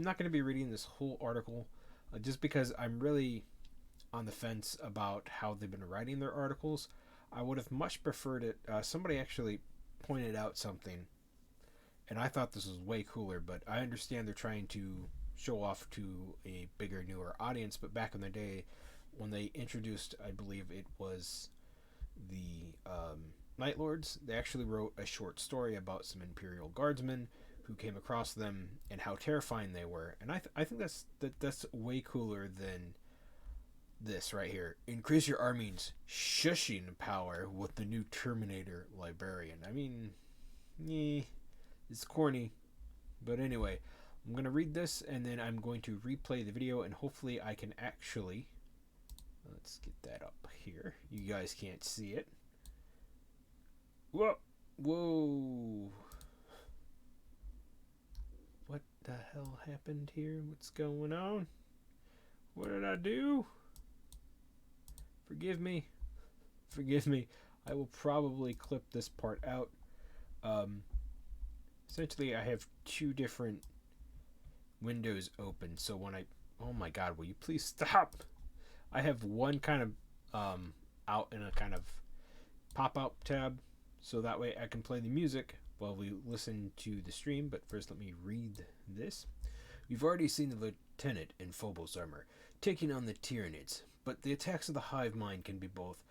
not going to be reading this whole article just because I'm really on the fence about how they've been writing their articles. I would have much preferred it. Somebody actually pointed out something, and I thought this was way cooler, but I understand they're trying to show off to a bigger, newer audience. But back in the day, when they introduced, I believe it was the Night Lords, they actually wrote a short story about some Imperial Guardsmen who came across them and how terrifying they were. And I think that's way cooler than this right here. Increase your army's shushing power with the new Terminator Librarian. I mean, it's corny. But anyway, I'm going to read this and then I'm going to replay the video and hopefully I can actually... Let's get that up here. You guys can't see it. Whoa! Whoa! What the hell happened here? What's going on? What did I do? Forgive me. Forgive me. I will probably clip this part out. Essentially, I have two different windows open. So when I... Oh my god, will you please stop? I have one kind of out in a kind of pop-out tab. So that way I can play the music while we listen to the stream. But first, let me read this. We've already seen the Lieutenant in Phobos armor taking on the Tyranids, but the attacks of the hive mind can be both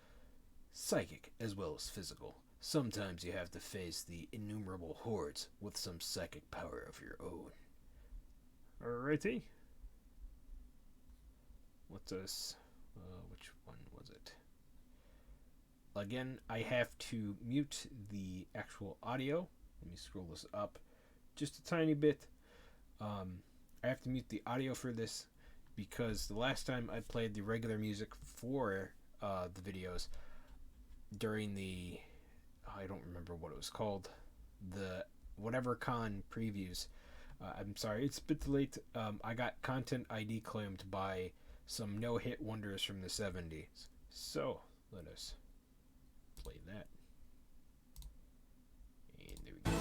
psychic as well as physical. Sometimes you have to face the innumerable hordes with some psychic power of your own. Alrighty. What's this? Which one was it? Again, I have to mute the actual audio. Let me scroll this up just a tiny bit. I have to mute the audio for this because the last time I played the regular music for the videos during the... I don't remember what it was called. The whatever con previews. I'm sorry, it's a bit late. I got content ID claimed by some no-hit wonders from the 70s. So, let us play that. And there we go.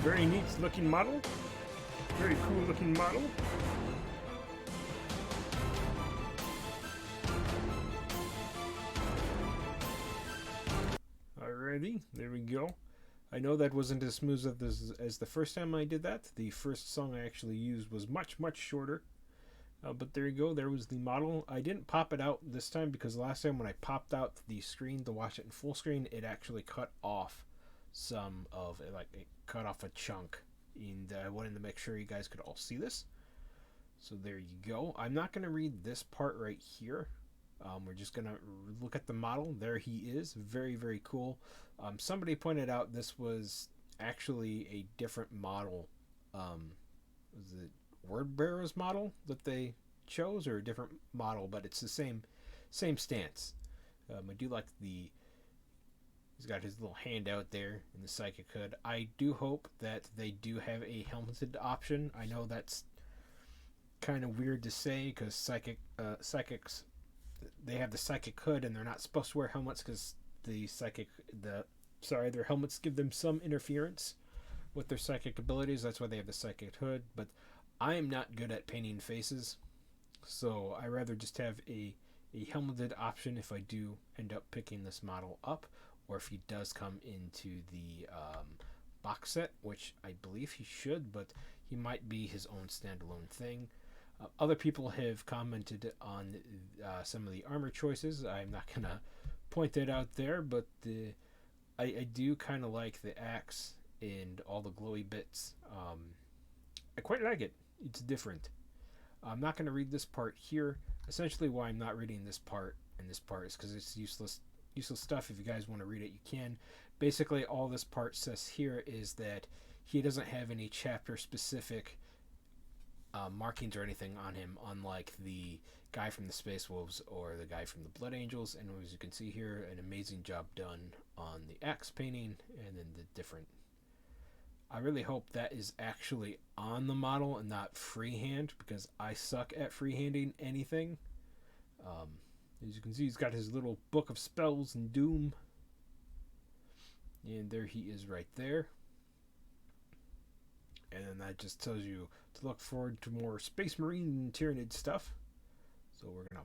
Very neat looking model. Very cool looking model. Alrighty, there we go. I know that wasn't as smooth as the first time I did that. The first song I actually used was much, much shorter. But there you go. There was the model. I didn't pop it out this time because last time when I popped out the screen to watch it in full screen, it actually cut off some of it. Like, it cut off a chunk. And I wanted to make sure you guys could all see this. So there you go. I'm not going to read this part right here. We're just going to look at the model. There he is. Very, very cool. Somebody pointed out this was actually a different model. Was it Word Bearer's model that they chose, or a different model? But it's the same stance. I do like the... He's got his little hand out there in the Psychic Hood. I do hope that they do have a helmeted option. I know that's kind of weird to say because psychics... They have the Psychic Hood and they're not supposed to wear helmets because their helmets give them some interference with their psychic abilities. That's why they have the Psychic Hood. But I am not good at painting faces, so I rather just have a helmeted option if I do end up picking this model up, or if he does come into the box set, which I believe he should, but he might be his own standalone thing. Other people have commented on some of the armor choices. I'm not going to point that out there, but I do kind of like the axe and all the glowy bits. I quite like it. It's different. I'm not going to read this part here. Essentially why I'm not reading this part and this part is because it's useless stuff. If you guys want to read it, you can. Basically, all this part says here is that he doesn't have any chapter-specific markings or anything on him, unlike the guy from the Space Wolves or the guy from the Blood Angels. And as you can see here, an amazing job done on the axe painting and then the different... I really hope that is actually on the model and not freehand, because I suck at freehanding anything. As you can see, he's got his little book of spells and doom. And there he is right there. And then that just tells you to look forward to more Space Marine Tyranid stuff. So we're going to